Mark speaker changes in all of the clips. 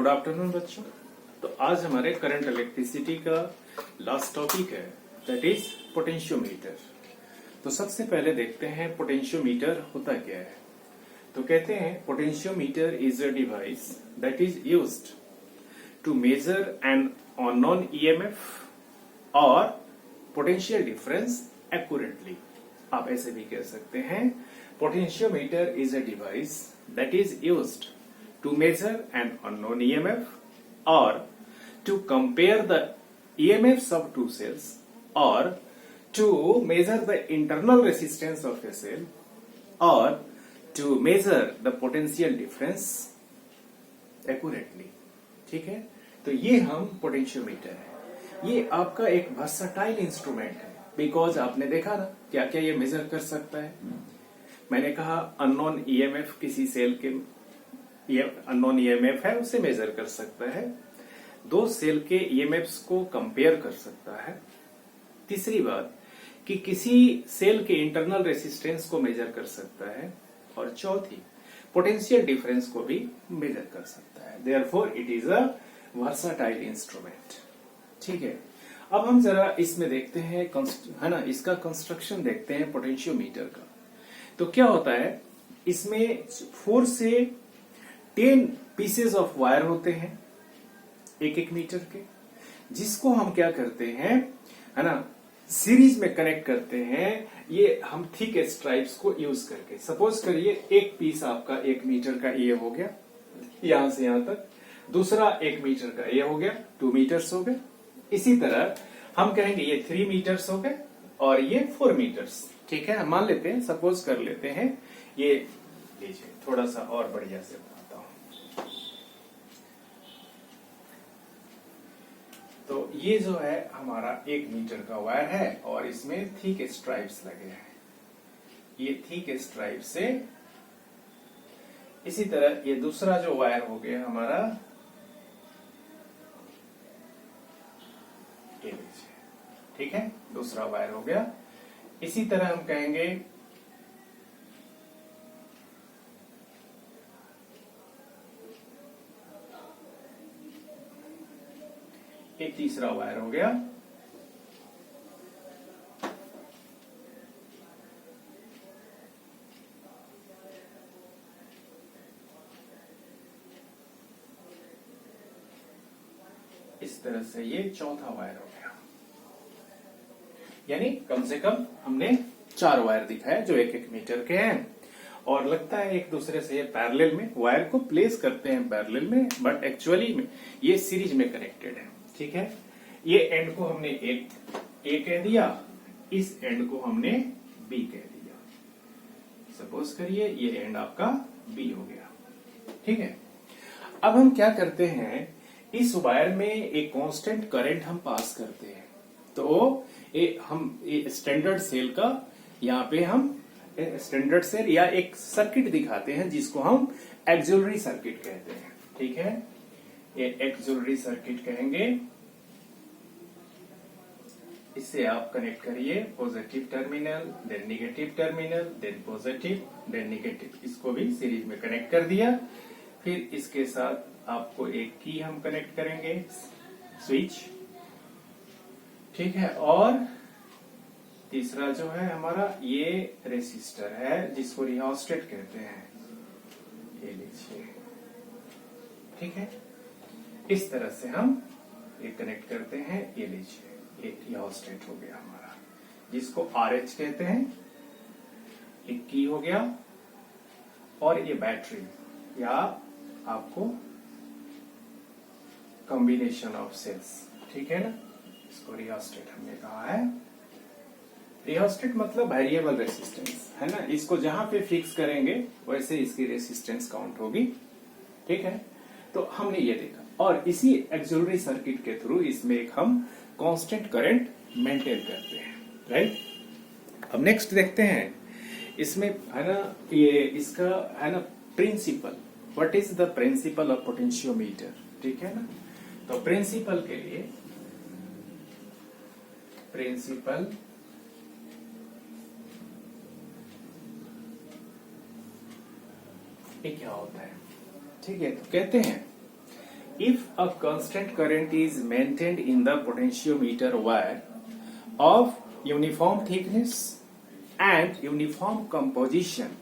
Speaker 1: Good afternoon बच्चों। तो आज हमारे करंट इलेक्ट्रिसिटी का लास्ट टॉपिक है, दैट इज पोटेंशियोमीटर। तो सबसे पहले देखते हैं पोटेंशियोमीटर होता क्या है। तो कहते हैं potentiometer is a device that is used to measure an unknown EMF और पोटेंशियल डिफरेंस एक्यूरेटली। आप ऐसे भी कह सकते हैं potentiometer is a device that is used to measure an unknown EMF or to compare the EMFs of two cells or to measure the internal resistance of a cell or to measure the potential difference accurately। ठीक है, तो ये हम potentiometer है। ये आपका एक versatile instrument है बिकॉज आपने देखा ना क्या क्या ये मेजर कर सकता है। मैंने कहा अननोन ईएमएफ किसी सेल के अननोन ईएमएफ है उसे मेजर कर सकता है, दो सेल के ईएमएफ्स को कंपेयर कर सकता है। तीसरी बात कि किसी सेल के इंटरनल रेसिस्टेंस को मेजर कर सकता है, और चौथी पोटेंशियल डिफरेंस को भी मेजर कर सकता है। Therefore it is a versatile instrument. ठीक है, अब हम जरा इसमें देखते हैं, है ना, इसका कंस्ट्रक्शन देखते हैं पोटेंशियोमीटर का। तो क्या होता है, इसमें 4 से 10 पीसेस ऑफ वायर होते हैं एक एक मीटर के, जिसको हम क्या करते हैं, है ना, सीरीज में कनेक्ट करते हैं। ये हम थिक स्ट्राइप्स को यूज करके, सपोज करिए एक पीस आपका 1 मीटर का ये हो गया यहां से यहां तक, दूसरा 1 मीटर का ये हो गया, 2 मीटर्स हो गए। इसी तरह हम कहेंगे ये 3 मीटर्स हो गए और ये 4 मीटर्स। ठीक है, मान लेते हैं, सपोज कर लेते हैं ये, लीजिए थोड़ा सा और बढ़िया से बताता हूं। तो ये जो है हमारा 1 मीटर का वायर है और इसमें थिक स्ट्राइप्स लगे हैं। ये थिक स्ट्राइप से, इसी तरह ये दूसरा जो वायर हो गया हमारा, ये लीजिए, ठीक है, दूसरा वायर हो गया। इसी तरह हम कहेंगे एक तीसरा वायर हो गया। इस तरह से ये चौथा वायर हो गया। यानी कम से कम हमने 4 वायर दिखाए जो 1-1 मीटर के हैं, और लगता है एक दूसरे से ये पैरेलल में वायर को प्लेस करते हैं पैरेलल में, बट एक्चुअली में ये सीरीज में कनेक्टेड है। ठीक है, ये एंड को हमने ए कह दिया, इस एंड को हमने बी कह दिया। सपोज करिए ये एंड आपका बी हो गया। ठीक है, अब हम क्या करते हैं, इस वायर में एक कांस्टेंट करंट हम पास करते हैं। तो हम स्टैंडर्ड सेल का, यहाँ पे हम स्टैंडर्ड सेल या एक सर्किट दिखाते हैं जिसको हम एक्सिलरी सर्किट कहते हैं। ठीक है, ये एक्सिलरी सर्किट कहेंगे। इससे आप कनेक्ट करिए positive terminal, then negative terminal, then positive, then negative. इसको भी सीरीज में कनेक्ट कर दिया। फिर इसके साथ आपको एक की हम कनेक्ट करेंगे, स्विच। ठीक है, और तीसरा जो है हमारा ये रेसिस्टर है जिसको रियोस्टेट कहते हैं, ये लीजिए। ठीक है, इस तरह से हम ये कनेक्ट करते हैं। ये लीजिए, एक रियोस्टेट हो गया हमारा जिसको RH कहते हैं, एक की हो गया, और ये बैटरी या आपको कॉम्बिनेशन ऑफ सेल्स। ठीक है ना, इसको रियोस्टेट हमने कहा है। रियोस्टेट मतलब वेरिएबल रेसिस्टेंस, है ना, इसको जहां पे फिक्स करेंगे वैसे इसकी रेसिस्टेंस काउंट होगी। ठीक है, तो हमने ये देखा, और इसी एक्सिलरी सर्किट के थ्रू इसमें एक हम कांस्टेंट करंट मेंटेन करते हैं। राइट, अब नेक्स्ट देखते हैं इसमें, है ना, ये इसका है ना principle, what is the principle of potentiometer. ठीक है ना, तो प्रिंसिपल के लिए, प्रिंसिपल ये क्या होता है। ठीक है, तो कहते हैं if a constant current is maintained in the potentiometer wire of uniform thickness and uniform composition,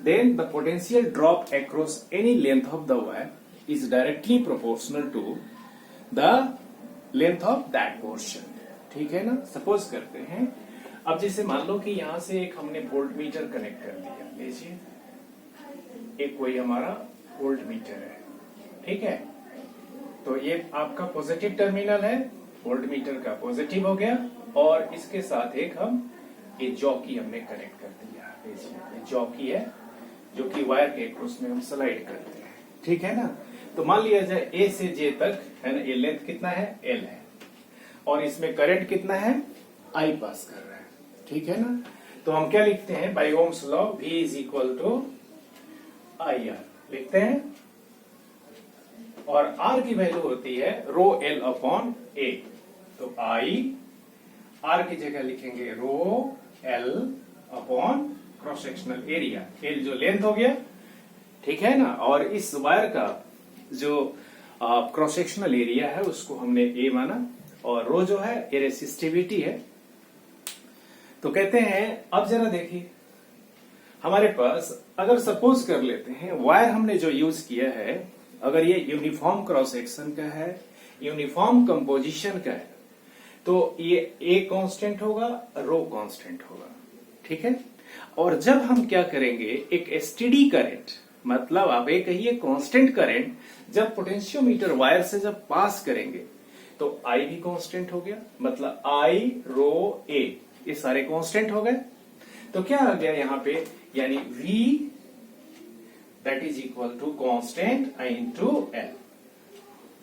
Speaker 1: then the potential drop across any length of the wire is directly proportional to the length of that portion. ठीक है ना? Suppose करते हैं, अब जैसे मान लो कि यहां से एक हमने वोल्ट मीटर कनेक्ट कर दिया, लीजिए एक कोई हमारा वोल्ट मीटर है, ठीक है? तो ये आपका पॉजिटिव टर्मिनल है, वोल्ट मीटर का पॉजिटिव हो गया, और इसके साथ एक हम ये जॉकी हमने कनेक्ट कर दिया, ये जॉकी है जो कि वायर के क्रॉस में हम स्लाइड करते हैं, ठीक है ना? तो मान लिया जाए ए से जे तक है ना, ये लेंथ कितना है, एल है, और इसमें करंट कितना है, आई पास कर रहा है, ठीक है ना? तो हम क्या लिखते हैं, by Ohm's law V is equal to I R लिखते हैं, और आर की वैल्यू होती है रो एल अपॉन ए। तो आई आर की जगह लिखेंगे rho L upon cross sectional area, L जो लेंथ हो गया, ठीक है ना? और इस वायर का जो क्रॉस सेक्शनल एरिया है उसको हमने ए माना, और रो जो है ये रेसिस्टिविटी है। तो कहते हैं, अब जरा देखिए हमारे पास, अगर सपोज कर लेते हैं वायर हमने जो यूज किया है, अगर ये यूनिफॉर्म क्रॉस सेक्शन का है, यूनिफॉर्म कंपोजिशन का है, तो ये ए कांस्टेंट होगा, रो कांस्टेंट होगा, ठीक है? और जब हम क्या करेंगे, एक एसटीडी करंट, मतलब आप ये कहिए कांस्टेंट करंट, जब पोटेंशियोमीटर वायर से जब पास करेंगे तो आई भी कांस्टेंट हो गया, मतलब आई रो ए ये सारे कांस्टेंट हो गए। तो क्या आ गया यहाँ पे, यानी V that is equal to constant into L,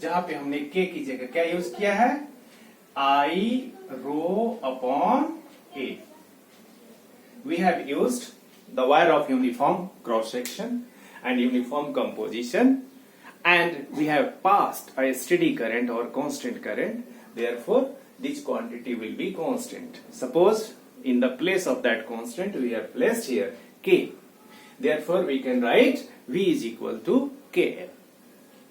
Speaker 1: जहां पे हमने K की जगह क्या यूज किया है, I row upon a. We have used the wire of uniform cross section and uniform composition, and we have passed a steady current or constant current. Therefore, this quantity will be constant. Suppose in the place of that constant we have placed here K. Therefore, we can write V is equal to KL.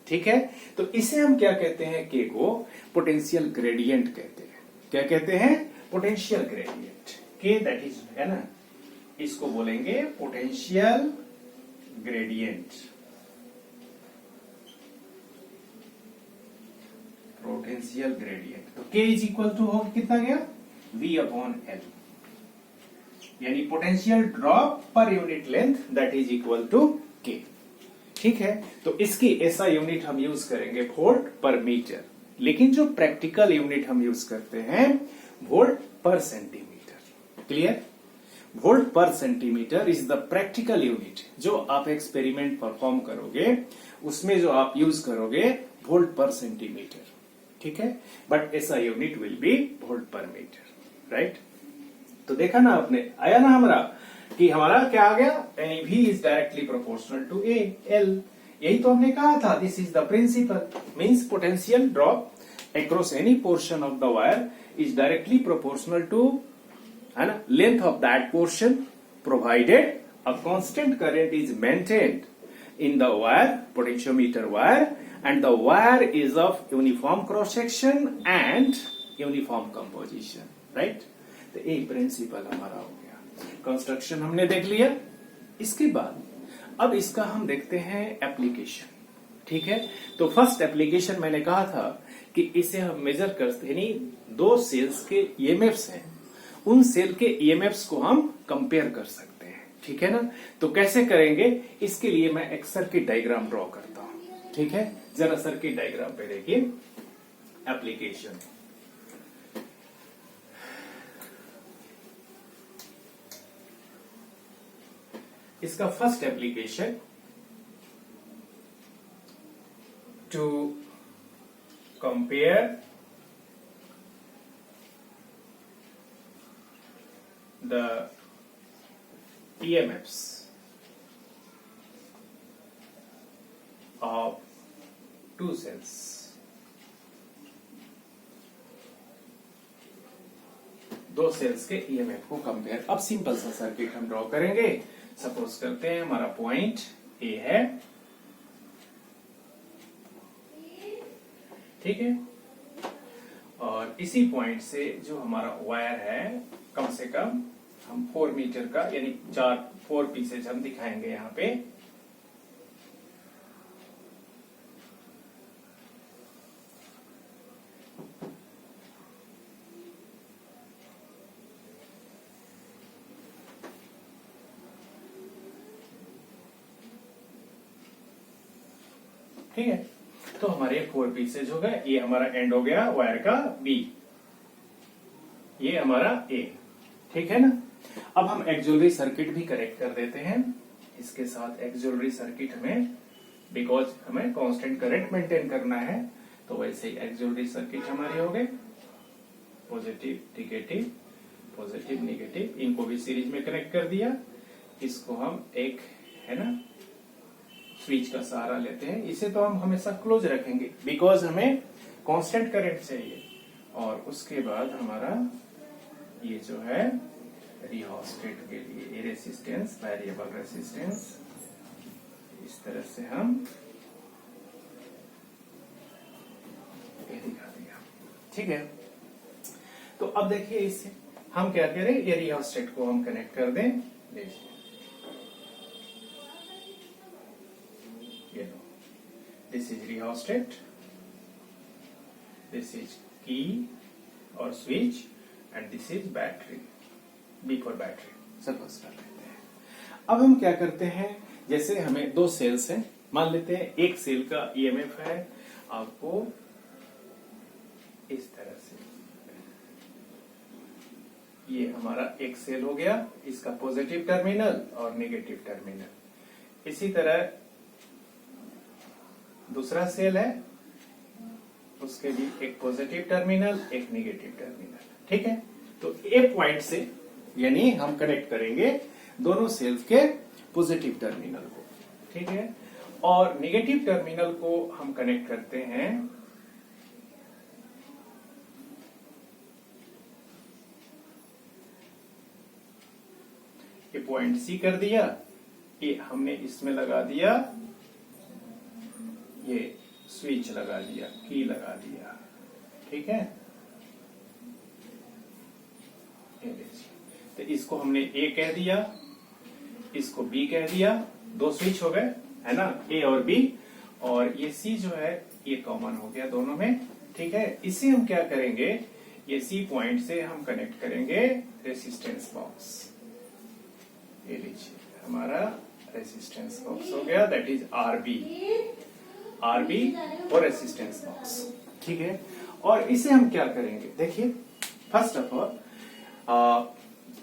Speaker 1: ठीक है? तो इसे हम क्या कहते हैं, K को potential gradient कहते हैं। क्या कहते हैं, potential gradient. K that is है ना, इसको बोलेंगे पोटेंशियल ग्रेडियंट, पोटेंशियल ग्रेडियंट। तो K इज इक्वल टू हो कितना गया, V अपॉन L, यानी potential drop per unit length that is equal to K, ठीक है? तो इसकी ऐसा यूनिट हम यूज करेंगे वोल्ट पर मीटर, लेकिन जो प्रैक्टिकल यूनिट हम यूज करते हैं वोल्ट पर सेंटीमीटर। क्लियर? वोल्ट पर centimetre is the practical unit, जो आप एक्सपेरिमेंट परफॉर्म करोगे उसमें जो आप यूज करोगे वोल्ट पर सेंटीमीटर, ठीक है? बट ऐसा यूनिट विल बी वोल्ट पर मीटर, राइट? तो देखा ना आपने, आया ना हमारा कि हमारा क्या आ गया, यानी V इज directly proportional to A L. यही तो हमने कहा था, this is the principle, means potential drop across any portion of the wire is directly proportional to, है ना, length of that portion, provided a constant current is maintained in the wire, potentiometer wire, and the wire is of uniform cross section and uniform composition, right? तो एक principal हमारा हो गया, construction हमने देख लिया। इसके बाद अब इसका हम देखते हैं एप्लीकेशन, ठीक है? तो फर्स्ट एप्लीकेशन मैंने कहा था कि इसे हम मेजर करते हैं, दो सेल्स के ईएमएफ्स हैं, उन सेल के ईएमएफ्स को हम कंपेयर कर सकते हैं, ठीक है ना? तो कैसे करेंगे, इसके लिए मैं एक सर्किट डायग्राम ड्रॉ करता हूं, ठीक है? जरा सर्किट डायग्राम पे देखिए, एप्लीकेशन। इसका first application, to compare the EMFs of two cells. दो सेल्स के ईएमएफ को कंपेयर। अब सिंपल सा सर्किट हम ड्रॉ करेंगे। सपोज करते हैं हमारा पॉइंट ए है ठीक है। और इसी पॉइंट से जो हमारा वायर है कम से कम हम 4 मीटर का यानी 4 पीसेज हम दिखाएंगे यहाँ पे। ठीक है, तो हमारे 4 पीसेज हो गए। ये हमारा एंड हो गया वायर का बी, ये हमारा ए। ठीक है ना। अब हम एक्सिलरी सर्किट भी कनेक्ट कर देते हैं इसके साथ। एक्सिलरी सर्किट हमें, बिकॉज हमें कांस्टेंट करंट मेंटेन करना है, तो वैसे ही एक्सिलरी सर्किट हमारे हो गए। पॉजिटिव नेगेटिव, पॉजिटिव नेगेटिव, इनको भी सीरीज में कनेक्ट कर दिया। इसको हम एक है ना स्विच का सहारा लेते हैं। इसे तो हम हमेशा क्लोज रखेंगे बिकॉज हमें कांस्टेंट करंट चाहिए। और उसके बाद हमारा ये जो है रिहोस्टेट के लिए रेसिस्टेंस, वेरिएबल रेसिस्टेंस, इस तरह से हम ये दिखा दिया। ठीक है, तो अब देखिए इससे हम क्या करें, ये रिहोस्टेट को हम कनेक्ट कर दें। देखिए this is rheostat, this is key और switch and this is battery, B for battery। Suppose कर लेते हैं। अब हम क्या करते हैं, जैसे हमें 2 सेल्स हैं, मान लेते हैं एक सेल का ईएमएफ है आपको इस तरह से, ये हमारा एक सेल हो गया, इसका पॉजिटिव टर्मिनल और नेगेटिव टर्मिनल। इसी तरह दूसरा सेल है, उसके भी एक पॉजिटिव टर्मिनल एक नेगेटिव टर्मिनल। ठीक है, तो ए पॉइंट से यानी हम कनेक्ट करेंगे दोनों सेल्स के पॉजिटिव टर्मिनल को। ठीक है, और नेगेटिव टर्मिनल को हम कनेक्ट करते हैं ये पॉइंट सी कर दिया, ये हमने इसमें लगा दिया, ये स्विच लगा दिया, की लगा दिया। ठीक है, तो इसको हमने ए कह दिया, इसको बी कह दिया, 2 स्विच हो गए है ना, ए और बी। और ये सी जो है ये कॉमन हो गया दोनों में। ठीक है, इसे हम क्या करेंगे, ये सी पॉइंट से हम कनेक्ट करेंगे रेसिस्टेंस बॉक्स। ये लीजिए हमारा रेसिस्टेंस बॉक्स हो गया, दैट इज आरबी और रेसिस्टेंस बॉक्स। ठीक है, और इसे हम क्या करेंगे, देखिए फर्स्ट ऑफ ऑल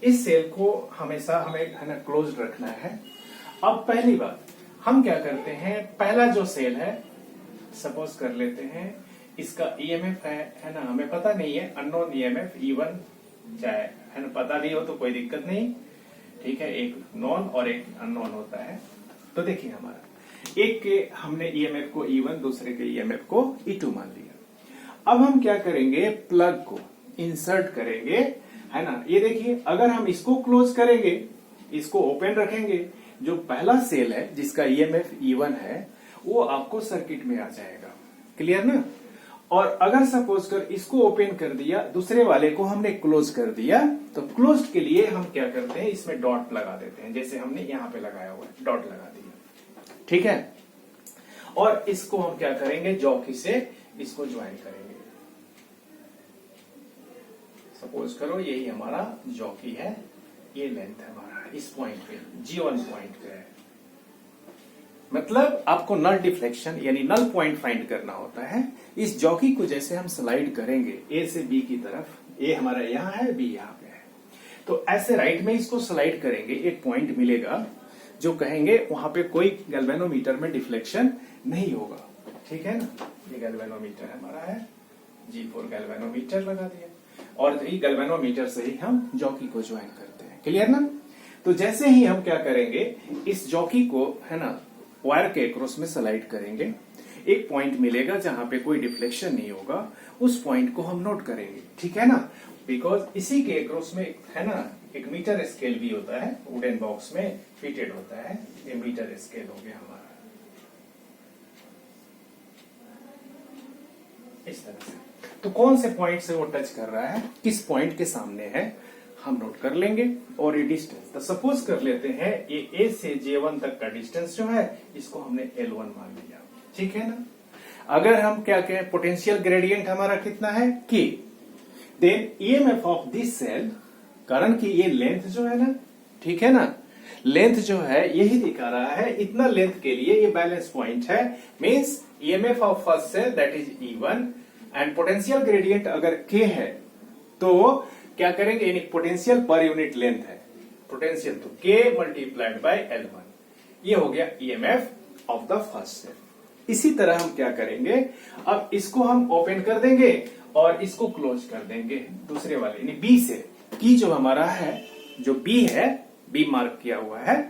Speaker 1: इस सेल को हमेशा हमें है ना क्लोज रखना है। अब पहली बात हम क्या करते हैं, पहला जो सेल है सपोज कर लेते हैं इसका ईएमएफ है ना, हमें पता नहीं है, अननोन ईएमएफ E1 चाहे है ना, पता नहीं हो तो कोई दिक्कत नहीं। ठीक है, एक नॉन और एक अननोन होता है। तो देखिए हमारा एक के हमने ईएमएफ को E1, दूसरे के ईएमएफ को E2 मान लिया। अब हम क्या करेंगे, प्लग को इंसर्ट करेंगे है ना। ये देखिए अगर हम इसको क्लोज करेंगे, इसको ओपन रखेंगे, जो पहला सेल है जिसका ईएमएफ E1 है वो आपको सर्किट में आ जाएगा। क्लियर ना। और अगर सपोज कर इसको ओपन कर दिया, दूसरे वाले को हमने क्लोज कर दिया, तो क्लोज के लिए हम क्या करते हैं, इसमें डॉट लगा देते हैं, जैसे हमने यहाँ पे लगाया हुआ है, डॉट लगा दिया। ठीक है, और इसको हम क्या करेंगे, जॉकी से इसको ज्वाइन करेंगे। सपोज करो यही हमारा जॉकी है, ये लेंथ है हमारा इस पॉइंट पे, G1 पॉइंट पे है। मतलब आपको नल डिफ्लेक्शन यानी नल पॉइंट फाइंड करना होता है। इस जॉकी को जैसे हम स्लाइड करेंगे ए से बी की तरफ, ए हमारा यहाँ है, बी यहाँ पे है, तो ऐसे राइट में इसको स्लाइड करेंगे, एक पॉइंट मिलेगा जो कहेंगे वहां पे कोई गैल्वेनोमीटर में डिफ्लेक्शन नहीं होगा। ठीक है ना, ये गैल्वेनोमीटर हमारा है, G4 गैल्वेनोमीटर लगा दिया, और ये गैल्वेनोमीटर से ही हम जॉकी को ज्वाइन करते हैं। क्लियर ना। तो जैसे ही हम क्या करेंगे, इस जॉकी को है ना वायर के क्रॉस में स्लाइड करेंगे, एक पॉइंट मिलेगा जहां पे कोई डिफ्लेक्शन नहीं होगा, उस पॉइंट को हम नोट करेंगे। ठीक है ना, बिकॉज इसी के क्रॉस में है ना एक मीटर स्केल भी होता है, वुडन बॉक्स में फिटेड होता है, ये मीटर स्केल हो गया हमारा। इस तरह से। तो कौन से पॉइंट से वो टच कर रहा है, किस पॉइंट के सामने है, हम नोट कर लेंगे। और ये डिस्टेंस, तो सपोज कर लेते हैं ये ए से J1 तक का डिस्टेंस जो है इसको हमने L1 मान लिया, ठीक है ना। अगर हम क्या कहें, पोटेंशियल ग्रेडियंट हमारा कितना है K, then EMF of this cell, कारण कि ये लेंथ जो है ना, ठीक है ना, लेंथ जो है यही दिखा रहा है, इतना लेंथ के लिए ये बैलेंस पॉइंट है, means EMF of first cell that is E1 and potential gradient अगर K है तो क्या करेंगे, यानी पोटेंशियल पर यूनिट लेंथ है, पोटेंशियल तो K मल्टीप्लाइड बाय L1, ये हो गया EMF of the first cell. इसी तरह हम क्या करेंगे, अब इसको हम ओपन कर देंगे और इसको क्लोज कर देंगे दूसरे वाले, यानी बी से, की जो हमारा है, जो बी है, बी मार्क किया हुआ है,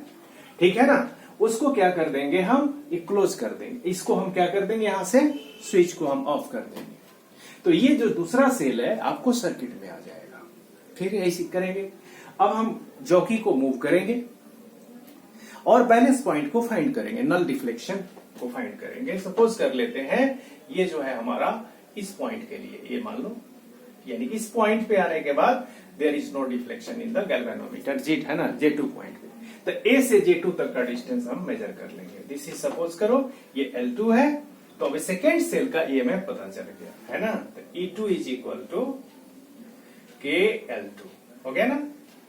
Speaker 1: ठीक है ना, उसको क्या कर देंगे हम, ये क्लोज कर देंगे, इसको हम क्या कर देंगे, यहां से स्विच को हम ऑफ कर देंगे। तो ये जो दूसरा सेल है आपको सर्किट में आ जाएगा, ठीक है, ऐसे करेंगे। अब हम जॉकी को मूव करेंगे और बैलेंस पॉइंट को फाइंड करेंगे, नल डिफ्लेक्शन को फाइंड करेंगे। सपोज कर लेते हैं ये जो है हमारा इस पॉइंट के लिए, ये मान लो, यानी इस पॉइंट पे आने के बाद there is no deflection in the galvanometer, जेट है ना, J2 पॉइंट पे। तो A से J2 तक का डिस्टेंस हम मेजर कर लेंगे। दिस इज, सपोज करो ये L2 है, तो अभी सेकेंड सेल का ईएमएफ पता चल गया है ना, तो E2 is equal to KL2 हो गया ना,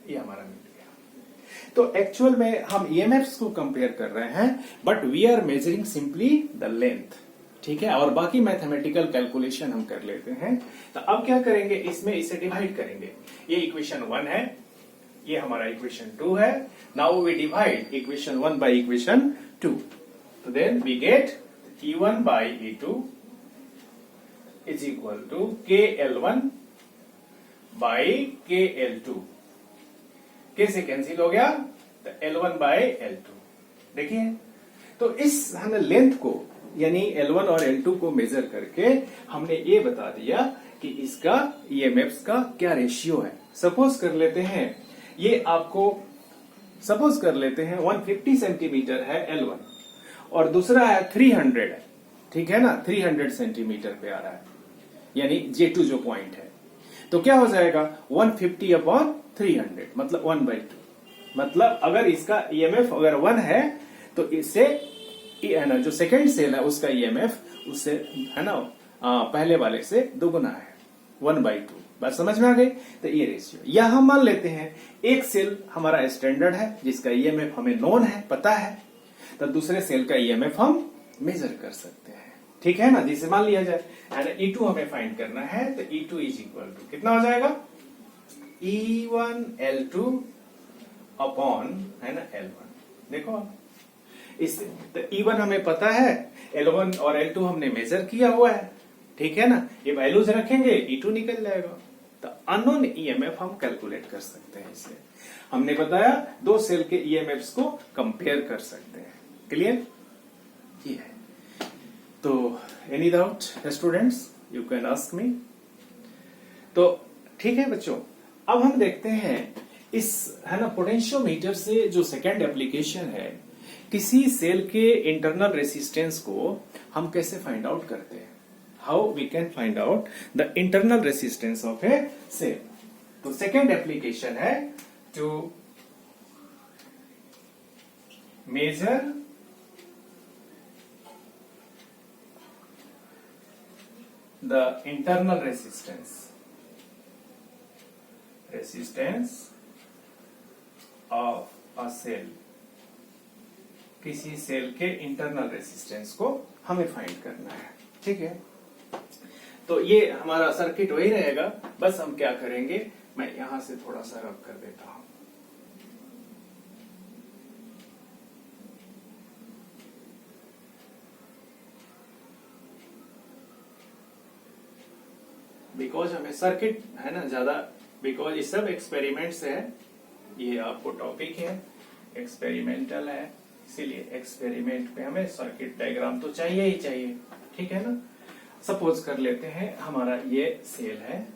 Speaker 1: ये हमारा मिल गया। तो एक्चुअल में हम ईएमएफ्स को कंपेयर कर रहे हैं, but we are measuring simply the length, ठीक है, और बाकी मैथमेटिकल कैलकुलेशन हम कर लेते हैं। तो अब क्या करेंगे, इसमें इसे डिवाइड करेंगे, ये इक्वेशन 1 है, ये हमारा इक्वेशन 2 है। Now we divide equation 1 by equation 2, तो then we get E1 by E2 is equal to KL1 by KL2, K से कैंसिल हो गया, तो L1 बाय L2। देखिए, तो इस हमने लेंथ को, यानी L1 और L2 को मेजर करके हमने ये बता दिया कि इसका ईएमएफ्स का क्या रेशियो है। सपोज कर लेते हैं ये आपको, सपोज कर लेते हैं 150 सेंटीमीटर है L1 और दूसरा है 300 है, ठीक है ना, 300 सेंटीमीटर पे आ रहा है, यानी J2 जो पॉइंट है, तो क्या हो जाएगा 150 अपॉन 300 मतलब 1/2। मतलब अगर इसका ईएमएफ अगर 1 है तो इससे है ना, जो सेकेंड सेल है उसका ईएमएफ उससे है ना पहले वाले से दोगुना है, 1/2। बात समझ में आ गई। तो ये रेशियो, या हम मान लेते हैं एक सेल हमारा स्टैंडर्ड है जिसका ईएमएफ हमें नोन है, पता है, तो दूसरे सेल का ईएमएफ हम मेजर कर सकते हैं, ठीक है ना, जिसे मान लिया जाए। एंड E2 हमें फाइंड करना है, तो E2 इज इक्वल टू कितना हो जाएगा, E1 L2 अपॉन है ना L1। देखो इससे तो E1 हमें पता है, L1 और L2 हमने मेजर किया हुआ है, ठीक है ना, ये वैल्यूज रखेंगे E2 निकल जाएगा। तो अननोन ईएमएफ हम कैलकुलेट कर सकते हैं, इससे हमने बताया दो सेल के ईएमएफ्स को कंपेयर कर सकते हैं। क्लियर, ये है। तो any doubt students, you can ask me. तो ठीक है बच्चों, अब हम देखते हैं इस है ना पोटेंशियोमीटर से जो सेकेंड एप्लीकेशन है, किसी सेल के इंटरनल रेसिस्टेंस को हम कैसे फाइंड आउट करते हैं, how we can find out the internal resistance of a cell. तो सेकेंड एप्लीकेशन है to measure the internal resistance of a cell, किसी सेल के इंटरनल रेसिस्टेंस को हमें फाइंड करना है, ठीक है। तो ये हमारा सर्किट वही रहेगा, बस हम क्या करेंगे, मैं यहां से थोड़ा सा रब कर देता हूं। बिकॉज हमें सर्किट है ना ज्यादा, बिकॉज ये सब एक्सपेरिमेंट से है, ये आपको टॉपिक है एक्सपेरिमेंटल है, इसीलिए एक्सपेरिमेंट पे हमें सर्किट डायग्राम तो चाहिए ही चाहिए, ठीक है ना। सपोज कर लेते हैं हमारा ये सेल है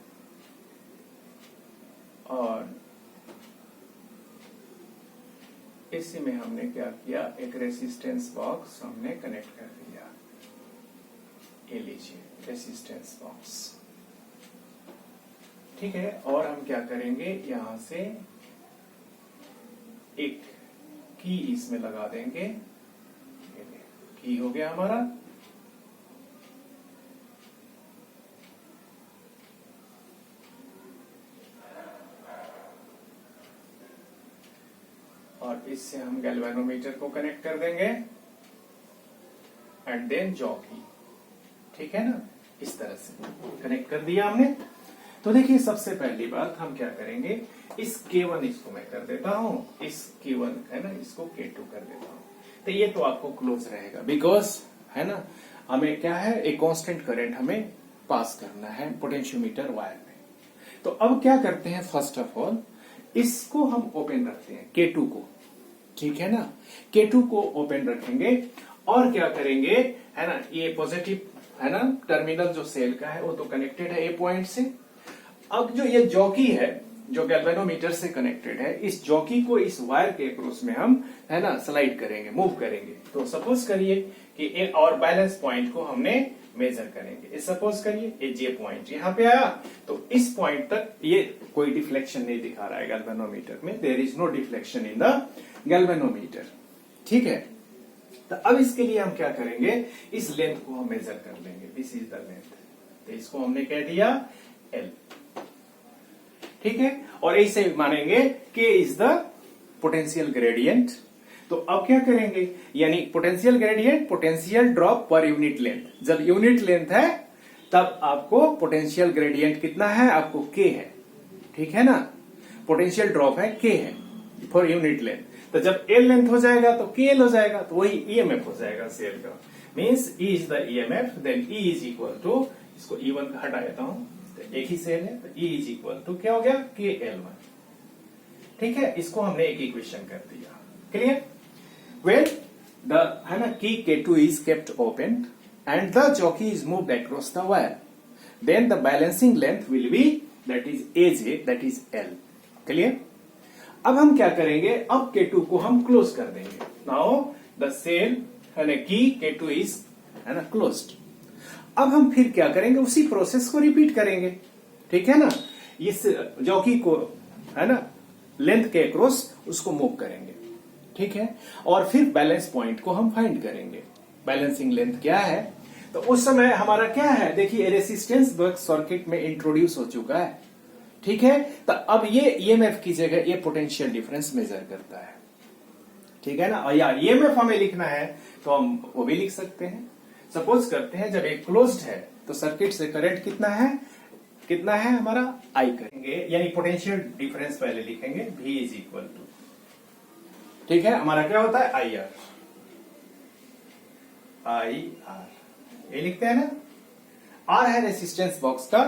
Speaker 1: और इसी में हमने क्या किया, एक रेसिस्टेंस बॉक्स हमने कनेक्ट कर दिया, ये लीजिए रेसिस्टेंस बॉक्स। ठीक है, और हम क्या करेंगे, यहां से एक की इसमें लगा देंगे। की हो गया हमारा। और इससे हम गैल्वेनोमीटर को कनेक्ट कर देंगे एंड देन जॉकी। ठीक है ना, इस तरह से कनेक्ट कर दिया हमने। तो देखिए सबसे पहली बात हम क्या करेंगे, इस K1 इसको मैं कर देता हूं, इस K1 है ना इसको K2 कर देता हूं। तो ये तो आपको क्लोज रहेगा बिकॉज है ना हमें क्या है, एक कांस्टेंट करंट हमें पास करना है पोटेंशियोमीटर वायर में। तो अब क्या करते हैं, फर्स्ट ऑफ ऑल इसको हम ओपन रखते हैं K2 को। ठीक है ना, K2 को ओपन रखेंगे और क्या करेंगे, है ना ये पॉजिटिव है ना टर्मिनल जो सेल का है वो तो कनेक्टेड है ए पॉइंट से। अब जो ये जॉकी है जो गैल्वेनोमीटर से कनेक्टेड है, इस जॉकी को इस वायर के अक्रॉस में हम है ना स्लाइड करेंगे, मूव करेंगे। तो सपोज करिए कि एक और बैलेंस पॉइंट को हमने मेजर करेंगे। सपोज करिए ये जे पॉइंट यहाँ पे आया, तो इस पॉइंट तक ये कोई डिफ्लेक्शन नहीं दिखा रहा है गैल्वेनोमीटर में, there is no deflection in the galvanometer. ठीक है, तो अब इसके लिए हम क्या करेंगे, इस लेंथ को हम मेजर कर लेंगे, दिस इज द लेंथ। तो इसको हमने कह दिया L। ठीक है, और ऐसे मानेंगे K is the potential gradient. तो अब क्या करेंगे, यानी potential gradient potential drop per unit length. जब यूनिट लेंथ है तब आपको पोटेंशियल ग्रेडियंट कितना है, आपको K है। ठीक है ना, पोटेंशियल ड्रॉप है K है फॉर यूनिट लेंथ। तो जब L लेंथ हो जाएगा तो KL हो जाएगा, तो वही EMF हो जाएगा सेल का। Means E is the EMF, then E is equal to, इसको E1 का हटा देता हूं, तो एक ही सेल है, तो E इज इक्वल टू क्या हो गया, KL1। ठीक है, इसको हमने एक इक्वेशन कर दिया। क्लियर, वेल द है ना की K2 is kept open and the jockey is moved across the wire, then the balancing length will be that is AJ, that is L। Clear, अब हम क्या करेंगे, अब K2 को हम क्लोज कर देंगे। नाउ द सेल है ना की K2 इज है ना क्लोज्ड। अब हम फिर क्या करेंगे, उसी प्रोसेस को रिपीट करेंगे। ठीक है ना, इस जॉकी को है ना लेंथ के अक्रॉस उसको मूव करेंगे। ठीक है, और फिर बैलेंस पॉइंट को हम फाइंड करेंगे, बैलेंसिंग लेंथ क्या है। तो उस समय हमारा क्या है, देखिए रेसिस्टेंस सर्किट में इंट्रोड्यूस हो चुका है। ठीक है, तो अब ये ईएमएफ की जगह ये पोटेंशियल डिफरेंस मेजर करता है। ठीक है ना, या ईएमएफ हमें लिखना है तो हम वो भी लिख सकते हैं। सपोज करते हैं जब एक क्लोज्ड है तो सर्किट से करंट कितना है हमारा, आई करेंगे, यानी पोटेंशियल डिफरेंस पहले लिखेंगे, V इज इक्वल टू, ठीक है, हमारा क्या होता है IR, ये लिखते हैं ना। R है रेसिस्टेंस बॉक्स का,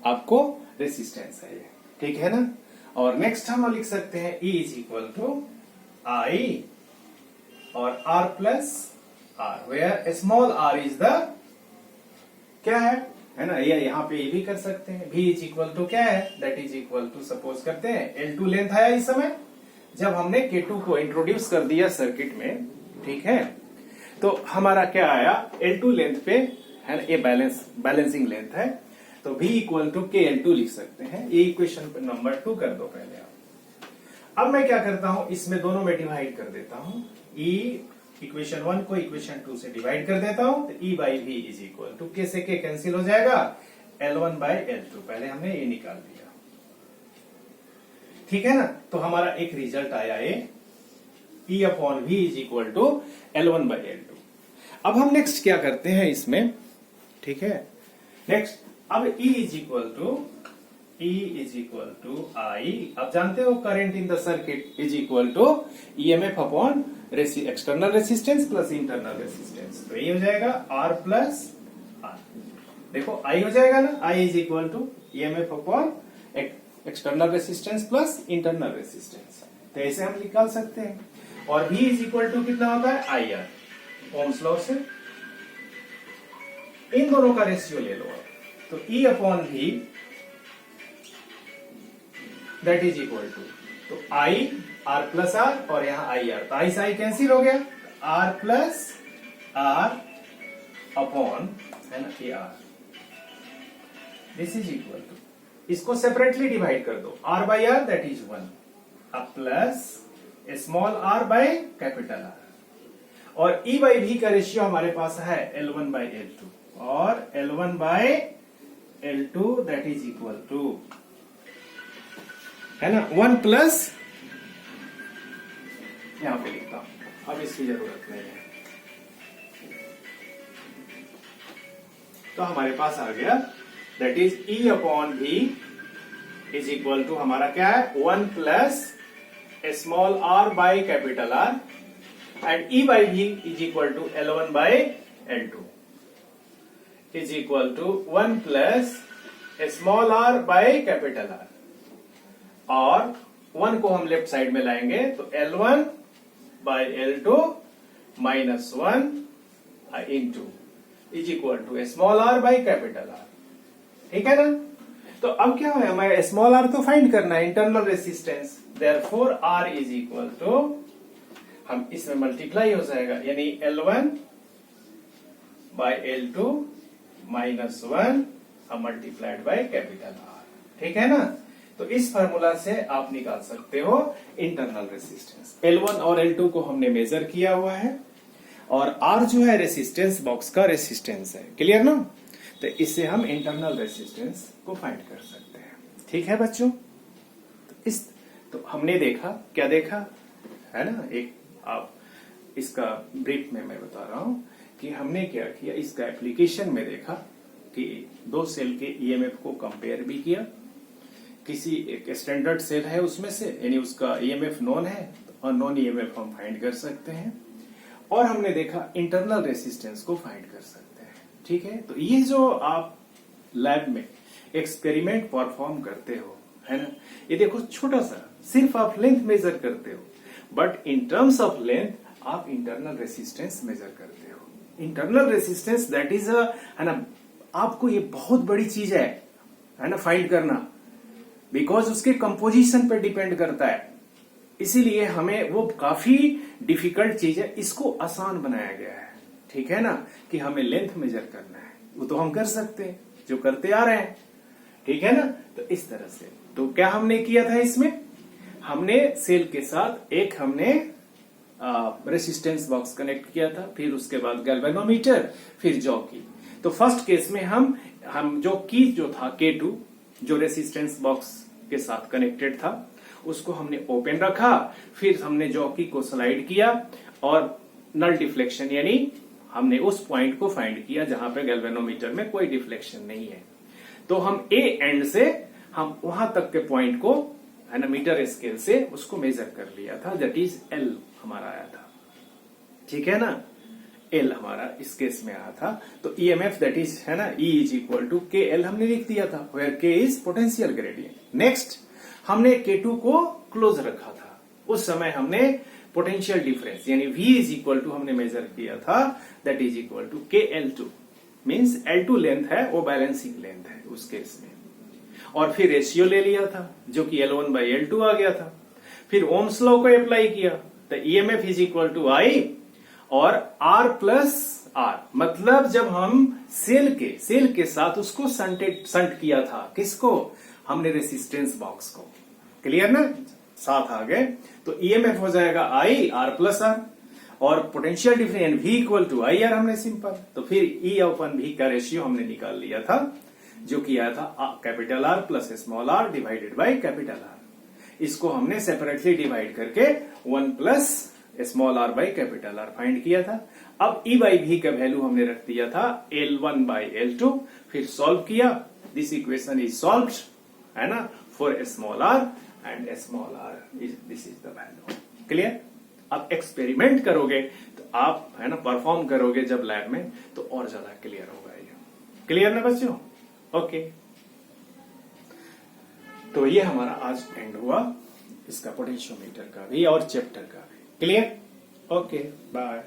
Speaker 1: आपको रेसिस्टेंस है ये, ठीक है ना। और नेक्स्ट हम लिख सकते हैं E is equal to I और R plus R, where small r is the क्या है ना, ये यहाँ पे ये भी कर सकते हैं। V इज इक्वल टू क्या है, that is equal to suppose करते हैं L2 लेंथ आया इस समय जब हमने K2 को इंट्रोड्यूस कर दिया सर्किट में। ठीक है, तो हमारा क्या आया, L2 लेंथ पे है ना, ये बैलेंसिंग लेंथ है, तो V इक्वल टू KL2 लिख सकते हैं। ये इक्वेशन नंबर 2 कर दो पहले आप। अब मैं क्या करता हूं, इसमें दोनों में डिवाइड कर देता हूं, इक्वेशन 1 को इक्वेशन 2 से डिवाइड कर देता हूं, तो E by V is equal to K से K कैंसिल हो जाएगा, L1 बाई L2, पहले हमने ये निकाल दिया। ठीक है ना, तो हमारा एक रिजल्ट आया ये E upon V is equal to L1 by L2। अब हम नेक्स्ट क्या करते हैं इसमें, ठीक है, नेक्स्ट अब E is equal to I, अब जानते हो current in the circuit is equal to EMF upon external resistance plus internal resistance, तो ये हो जाएगा R प्लस R। देखो I हो जाएगा ना, I is equal to EMF upon external resistance plus internal resistance, तो ऐसे हम निकाल सकते हैं। और V इज इक्वल टू कितना होता है IR, ओम्स लॉ से इन दोनों का रेशियो ले लो, तो E upon V that is equal to, तो I R प्लस R और यहाँ IR, तो I कैंसिल हो गया, R प्लस R अपॉन है ना, A R, this is equal to, इसको सेपरेटली डिवाइड कर दो, R by R that is 1, अब plus small R by capital R, और ई बाई भी का रेशियो हमारे पास है L1 बाई L2, और L1 by L2 that is equal to, है ना, 1 प्लस, यहां पे लिखता हूं, अब इसकी जरूरत नहीं है। तो हमारे पास आ गया that is E upon V is equal to, हमारा क्या है, 1 plus small r by capital R, and E by V is equal to L1 by L2 is equal to 1 plus small r by capital R, और 1 को हम left side में लाएंगे तो L1 by L2 minus 1 into is equal to small r by capital R, ठीक है ना। तो अब क्या है, हमें स्मॉल r तो फाइंड करना है, internal resistance, therefore R is equal to, हम इसमें मल्टीप्लाई हो जाएगा, यानी L1 by L2 minus 1 multiplied by capital R, ठीक है ना। तो इस फार्मूला से आप निकाल सकते हो इंटरनल रेसिस्टेंस। L1 और L2 को हमने मेजर किया हुआ है, और R जो है रेसिस्टेंस बॉक्स का रेसिस्टेंस है, क्लियर ना। तो इससे हम इंटरनल रेसिस्टेंस को फाइंड कर सकते हैं, ठीक है बच्चों। तो हमने देखा, क्या देखा है ना, एक आप इसका ब्रीफ में मैं बता रहा हूं कि हमने क्या किया, इसका एप्लीकेशन में देखा कि दो सेल के ईएमएफ को कंपेयर भी किया, किसी एक स्टैंडर्ड सेल है उसमें से, यानी उसका ईएमएफ नोन है और नॉन ईएमएफ हम फाइंड कर सकते हैं, और हमने देखा इंटरनल रेसिस्टेंस को फाइंड कर सकते हैं, ठीक है। तो ये जो आप लैब में एक्सपेरिमेंट परफॉर्म करते हो, है ना, ये देखो छोटा सा, सिर्फ आप लेंथ मेजर करते हो, but in terms of length आप इंटरनल रेसिस्टेंस मेजर करते हो। इंटरनल रेसिस्टेंस दैट इज है ना, आपको ये बहुत बड़ी चीज है ना, फाइंड करना, बिकॉज उसके कंपोजिशन पर डिपेंड करता है, इसीलिए हमें वो काफी डिफिकल्ट चीज है, इसको आसान बनाया गया है, ठीक है ना, कि हमें लेंथ मेजर करना है, वो तो हम कर सकते हैं, जो करते आ रहे हैं, ठीक है ना। तो इस तरह से, तो क्या हमने किया था इसमें, हमने सेल के साथ एक हमने रेसिस्टेंस बॉक्स कनेक्ट किया था, फिर उसके बाद गैल्वेनोमीटर, फिर जॉकी। तो फर्स्ट केस में हम जो था K2 जो रेसिस्टेंस बॉक्स के साथ कनेक्टेड था, उसको हमने ओपन रखा, फिर हमने जॉकी को स्लाइड किया और नल डिफ्लेक्शन, यानी हमने उस पॉइंट को फाइंड किया जहां पे गैल्वेनोमीटर में कोई डिफ्लेक्शन नहीं है। तो हम ए एंड से हम वहां तक के पॉइंट को, है ना, मीटर स्केल से उसको मेजर कर लिया था, दैट इज L हमारा आया था, ठीक है ना, L हमारा इस केस में आया था। तो ईएमएफ दैट इज, है ना, E is equal to KL हमने लिख दिया था, where K is potential gradient. Next हमने K2 को क्लोज रखा था, उस समय हमने पोटेंशियल डिफरेंस यानी V इज इक्वल टू हमने मेजर किया था, that is equal to KL2, means L2 length है, वो बैलेंसिंग लेंथ है उस केस में, और फिर रेशियो ले लिया था जो कि L1 बाई L2 आ गया था। फिर ओम्स लॉ को अप्लाई किया, तो EMF is equal to I और R प्लस R, मतलब जब हम सेल के साथ उसको संट किया था, किसको, हमने रेसिस्टेंस बॉक्स को, क्लियर ना, साथ आ गए। तो ईएमएफ हो जाएगा I R प्लस R, और potential difference V equal to I R हमने सिंपल। तो फिर E अपन V का रेशियो हमने निकाल लिया था, जो कि आया था capital R plus small r divided by capital R। इसको हमने सेपरेटली डिवाइड करके 1 plus small r by capital R find किया था। अब E बाई V का वैल्यू हमने रख दिया था L1 बाई L2, फिर सॉल्व किया, दिस इक्वेशन इज सॉल्व्ड, है ना, for small r and small r this is the value, clear. अब एक्सपेरिमेंट करोगे तो आप, है ना, परफॉर्म करोगे जब लैब में, तो और ज्यादा क्लियर होगा ये, क्लियर ना बच्चों, ओके। तो ये हमारा आज एंड हुआ इसका पोटेंशियोमीटर का भी और चैप्टर का भी, क्लियर, ओके, बाय।